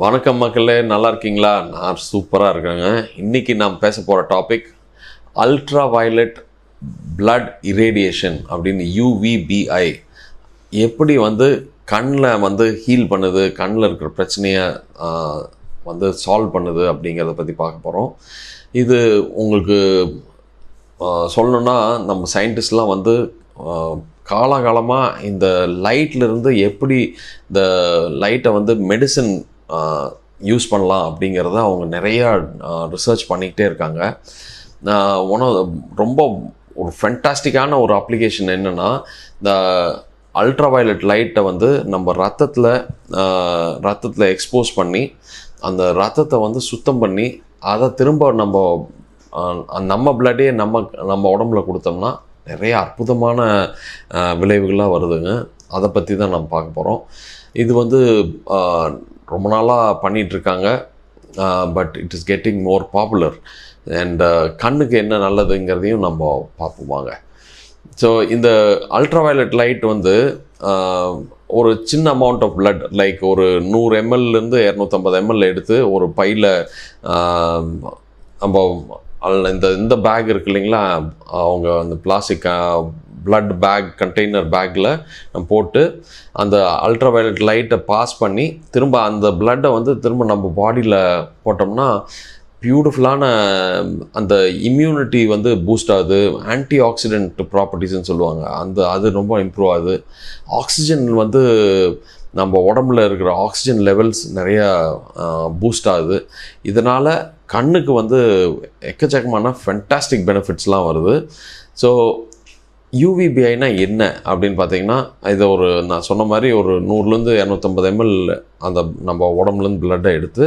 வணக்கம் மக்களே, நல்லா இருக்கீங்களா? நான் சூப்பராக இருக்கேங்க. இன்றைக்கி நாம் பேச போகிற டாபிக் அல்ட்ரா வயலட் பிளட் இரேடியேஷன் அப்படின்னு UVBI எப்படி கண்ணில் ஹீல் பண்ணுது, கண்ணில் இருக்கிற பிரச்சனையை சால்வ் பண்ணுது அப்படிங்கிறத பற்றி பார்க்க போகிறோம். இது உங்களுக்கு சொல்லணுன்னா நம்ம சயின்டிஸ்ட்லாம் காலகாலமாக இந்த லைட்லேருந்து எப்படி இந்த லைட்டை மெடிசன் யூஸ் பண்ணலாம் அப்படிங்கிறத அவங்க நிறையா ரிசர்ச் பண்ணிக்கிட்டே இருக்காங்க. ரொம்ப ஒரு ஃபென்டாஸ்டிக்கான ஒரு அப்ளிகேஷன் என்னென்னா, இந்த அல்ட்ரா வயலட் லைட்டை நம்ம ரத்தத்தில் எக்ஸ்போஸ் பண்ணி அந்த ரத்தத்தை சுத்தம் பண்ணி அதை திரும்ப நம்ம பிளட்டே நம்ம உடம்புல கொடுத்தோம்னா நிறைய அற்புதமான விளைவுகளாக வருதுங்க. அதை பற்றி தான் நம்ம பார்க்க போகிறோம். இது ரொம்ப நாளாக பண்ணிகிட்ருக்காங்க. But it is getting more popular and கண்ணுக்கு என்ன நல்லதுங்கிறதையும் நம்ம பார்ப்போமாங்க. ஸோ இந்த அல்ட்ரா வயலட் லைட் ஒரு சின்ன அமௌண்ட் ஆஃப் பிளட், லைக் ஒரு 100 ml-லேருந்து 250 ml எடுத்து ஒரு பையில் நம்ம இந்த பேக் இருக்கு இல்லைங்களா, அவங்க அந்த பிளாஸ்டிக் பிளட் பேக் கண்டெய்னர் பேக்கில் நம்ம போட்டு அந்த அல்ட்ரா வயலட் லைட்டை பாஸ் பண்ணி திரும்ப அந்த பிளட்டை திரும்ப நம்ம பாடியில் போட்டோம்னா பியூட்டிஃபுல்லான அந்த இம்யூனிட்டி பூஸ்ட் ஆகுது. ஆன்டி ஆக்சிடென்ட் ப்ராப்பர்ட்டிஸ்ன்னு சொல்லுவாங்க, அது ரொம்ப இம்ப்ரூவ் ஆகுது. ஆக்சிஜன் நம்ம உடம்புல இருக்கிற ஆக்சிஜன் லெவல்ஸ் நிறையா பூஸ்ட் ஆகுது. இதனால் கண்ணுக்கு எக்கச்சக்கமான ஃபென்டாஸ்டிக் பெனிஃபிட்ஸ்லாம் வருது. ஸோ UVBIனா என்ன அப்படின்னு பார்த்தீங்கன்னா, இதை நான் சொன்ன மாதிரி ஒரு 100-250 ml அந்த நம்ம உடம்புலேருந்து பிளட்டை எடுத்து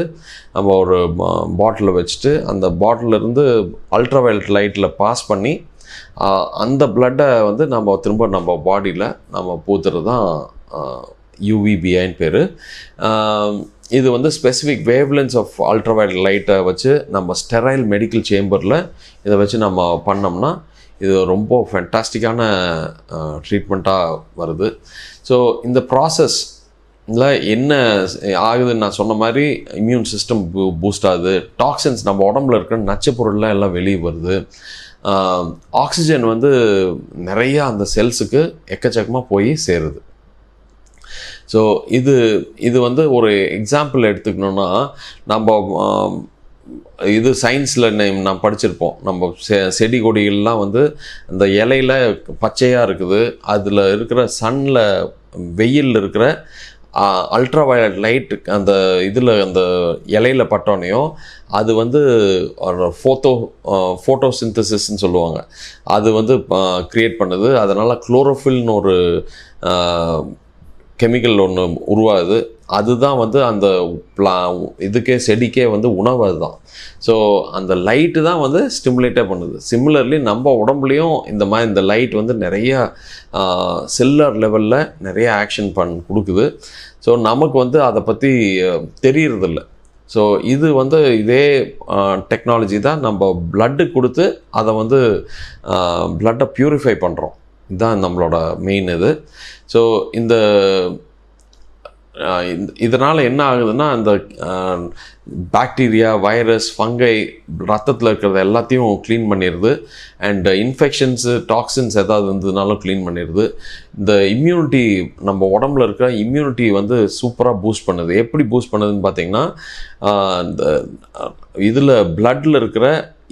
நம்ம ஒரு பாட்டிலில் வச்சுட்டு அந்த பாட்டிலேருந்து அல்ட்ரா வயலட் லைட்டில் பாஸ் பண்ணி அந்த பிளட்டை நம்ம திரும்ப நம்ம பாடியில் நம்ம பூத்துறது தான் UVBIன்னு பேர். இது specific wavelengths of ultra violet லைட்டை வச்சு நம்ம ஸ்டெரைல் மெடிக்கல் சேம்பரில் இதை வச்சு நம்ம பண்ணோம்னா இது ரொம்ப ஃபென்டாஸ்டிக்கான ட்ரீட்மெண்ட்டாக வருது. ஸோ இந்த ப்ராசஸில் என்ன ஆகுதுன்னு நான் சொன்ன மாதிரி இம்யூன் சிஸ்டம் பூஸ்ட் ஆகுது. டாக்ஸின்ஸ் நம்ம உடம்புல இருக்கிற நச்சு பொருள்லாம் எல்லாம் வெளியே வருது. ஆக்சிஜன் நிறையா அந்த செல்ஸுக்கு எக்கச்சக்கமாக போய் சேருது. ஸோ இது ஒரு எக்ஸாம்பிள் எடுத்துக்கணுன்னா, நம்ம இது சயின்ஸில் நான் படிச்சிருப்போம். நம்ம செடி கொடிகள்லாம் அந்த இலையில் பச்சையாக இருக்குது, அதில் இருக்கிற சன்னில் வெயிலில் இருக்கிற அல்ட்ரா வயலட் லைட் அந்த அந்த இலையில் பட்டோனையும் அது ஃபோட்டோசிந்தசிஸ்ன்னு சொல்லுவாங்க, அது க்ரியேட் பண்ணுது. அதனால் குளோரோஃபில்னு ஒரு கெமிக்கல் ஒன்று உருவாகுது. அதுதான் அந்த இதுக்கே செடிக்கே உணவு அதுதான். ஸோ அந்த லைட்டு தான் ஸ்டிமுலேட்டே பண்ணுது. சிமிலர்லி நம்ம உடம்புலையும் இந்த லைட் நிறையா செல்லுலர் லெவலில் நிறைய ஆக்ஷன் கொடுக்குது. ஸோ நமக்கு அதை பற்றி தெரியறதில்ல. ஸோ இது இதே டெக்னாலஜி தான் நம்ம பிளட்டு கொடுத்து அதை பிளட்டை ப்யூரிஃபை பண்ணுறோம். இதுதான் நம்மளோட மெயின் இது. ஸோ இதனால் என்ன ஆகுதுன்னா, அந்த பாக்டீரியா, வைரஸ், ஃபங்கை ரத்தத்தில் இருக்கிறத எல்லாத்தையும் க்ளீன் பண்ணிடுது. அண்ட் இன்ஃபெக்ஷன்ஸு, டாக்ஸின்ஸ் ஏதாவது இருந்ததுனாலும் க்ளீன் பண்ணிடுது. இந்த இம்யூனிட்டி, நம்ம உடம்புல இருக்கிற இம்யூனிட்டி சூப்பராக பூஸ்ட் பண்ணுது. எப்படி பூஸ்ட் பண்ணுதுன்னு பார்த்தீங்கன்னா, இந்த இதில் பிளட்டில் இருக்கிற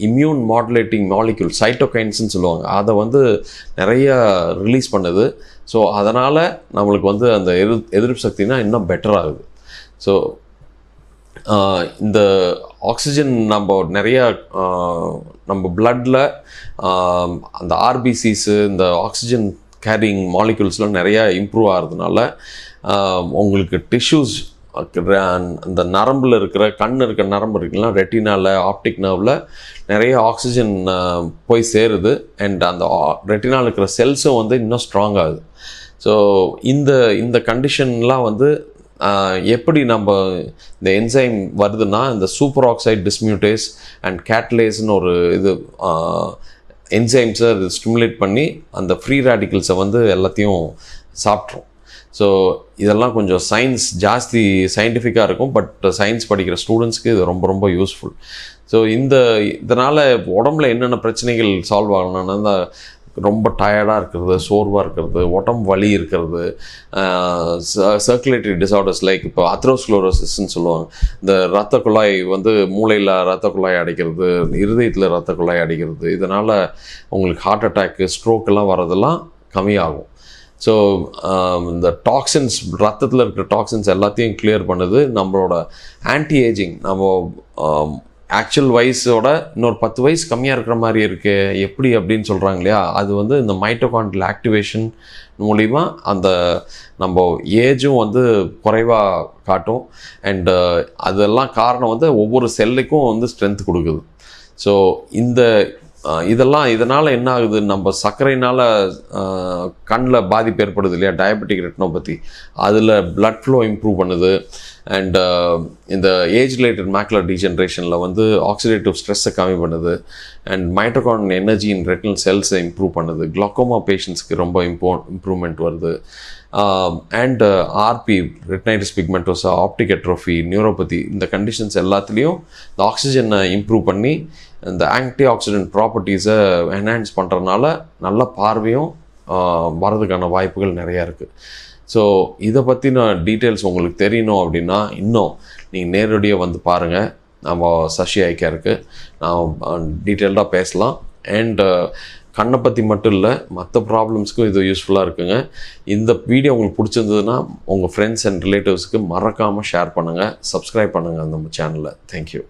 இம்யூன் மாடுலேட்டிங் மாலிக்யூல் சைட்டோகைன்ஸ்ன்னு சொல்லுவாங்க, அதை நிறையா ரிலீஸ் பண்ணுது. ஸோ அதனால் நம்மளுக்கு அந்த எதிர்ப்பு சக்தினா இன்னும் பெட்டர் ஆகுது. ஸோ இந்த ஆக்சிஜன் நம்ம நிறையா நம்ம பிளட்டில் அந்த ஆர்பிசிஸு, இந்த ஆக்சிஜன் கேரிங் மாலிக்யூல்ஸ்லாம் நிறையா இம்ப்ரூவ் ஆகிறதுனால உங்களுக்கு டிஷ்யூஸ், அந்த நரம்பில் இருக்கிற இருக்கிற நரம்பு இருக்குன்னா ரெட்டினாவில், ஆப்டிக் நர்வில் நிறைய ஆக்சிஜன் போய் சேருது. அண்ட் அந்த ரெட்டினாவில் இருக்கிற செல்ஸும் இன்னும் ஸ்ட்ராங் ஆகுது. ஸோ இந்த கண்டிஷன்லாம் எப்படி நம்ம இந்த என்சைம் வருதுன்னா, இந்த சூப்பர் ஆக்சைடு டிஸ்மியூட்டேஸ் அண்ட் கேட்டலேஸ்னு ஒரு என்சைம்ஸை அது ஸ்டிமுலேட் பண்ணி அந்த ஃப்ரீ ரேடிக்கல்ஸை எல்லாத்தையும் சாப்பிட்ரும். ஸோ இதெல்லாம் கொஞ்சம் ஜாஸ்தி சயின்டிஃபிக்காக இருக்கும், பட் சயின்ஸ் படிக்கிற ஸ்டூடெண்ட்ஸ்க்கு இது ரொம்ப ரொம்ப யூஸ்ஃபுல். ஸோ இதனால் உடம்புல என்னென்ன பிரச்சனைகள் சால்வ் ஆகணும்னா, இந்த ரொம்ப டயர்டாக இருக்கிறது, சோர்வாக இருக்கிறது, உடம்பு வலி இருக்கிறது, சர்க்குலேட்டரி டிசார்டர்ஸ் லைக் இப்போ அத்ரோஸ்க்ளோரோசிஸ்ன்னு சொல்லுவாங்க. இந்த இரத்த குழாய் மூளையில் இரத்த குழாய் அடைக்கிறது, இருதயத்தில் இரத்த குழாய் அடைக்கிறது, இதனால் உங்களுக்கு ஹார்ட் அட்டாக்கு, ஸ்ட்ரோக்கெல்லாம் வரதெல்லாம் கம்மியாகும். ஸோ இந்த டாக்ஸின்ஸ், ரத்தத்தில் இருக்கிற டாக்ஸின்ஸ் எல்லாத்தையும் கிளியர் பண்ணுது. நம்மளோட ஆன்டி ஏஜிங், நம்ம ஆக்சுவல் வயசோட இன்னொரு 10 வயசு கம்மியாக இருக்கிற மாதிரி இருக்கு எப்படி அப்படின்னு சொல்கிறாங்க இல்லையா, அது இந்த மைட்டோகாண்ட்ரியல் ஆக்டிவேஷன் மூலிமா அந்த நம்ம ஏஜும் குறைவாக காட்டும். அண்டு அதெல்லாம் காரணம் ஒவ்வொரு செல்லுக்கும் ஸ்ட்ரென்த் கொடுக்குது. ஸோ இதனால் என்ன ஆகுது, நம்ம சர்க்கரையினால் கண்ணில் பாதிப்பு ஏற்படுது இல்லையா, டயபெட்டிக் ரெட்டினோபதி, அதில் பிளட் ஃப்ளோ இம்ப்ரூவ் பண்ணுது. அண்ட் இந்த ஏஜ் ரிலேட்டட் மேக்குலர் டீஜென்ரேஷனில் ஆக்சிடேட்டிவ் ஸ்ட்ரெஸ்ஸை கம்மி பண்ணுது. And mitochondrial energy in retinal செல்ஸை இம்ப்ரூவ் பண்ணுது. குளோக்கோமா பேஷண்ட்ஸ்க்கு ரொம்ப இம்ப்ரூவ்மெண்ட் வருது. And RP, retinitis pigmentosa, optic atrophy, neuropathy, இந்த கண்டிஷன்ஸ் எல்லாத்துலேயும் இந்த ஆக்சிஜனை இம்ப்ரூவ் பண்ணி இந்த ஆன்டி ஆக்சிடென்ட் ப்ராப்பர்ட்டிஸை என்ஹான்ஸ் பண்ணுறதுனால நல்ல பார்வையும் வரதுக்கான வாய்ப்புகள் நிறையா இருக்குது. ஸோ இதை பற்றின டீட்டெயில்ஸ் உங்களுக்கு தெரியணும் அப்படின்னா இன்னும் நீங்கள் நேரடியாக பாருங்கள். நம்ம சசி ஐ கேருக்கு நான் டீட்டெயில்டாக பேசலாம். அண்ட் கண்ணை பற்றி மட்டும் இல்லை, மற்ற ப்ராப்ளம்ஸ்க்கும் இது யூஸ்ஃபுல்லாக இருக்குங்க. இந்த வீடியோ உங்களுக்கு பிடிச்சிருந்ததுன்னா உங்கள் ஃப்ரெண்ட்ஸ் அண்ட் ரிலேட்டிவ்ஸ்க்கு மறக்காமல் ஷேர் பண்ணுங்கள், சப்ஸ்கிரைப் பண்ணுங்கள் நம்ம சேனலை. தேங்க்யூ.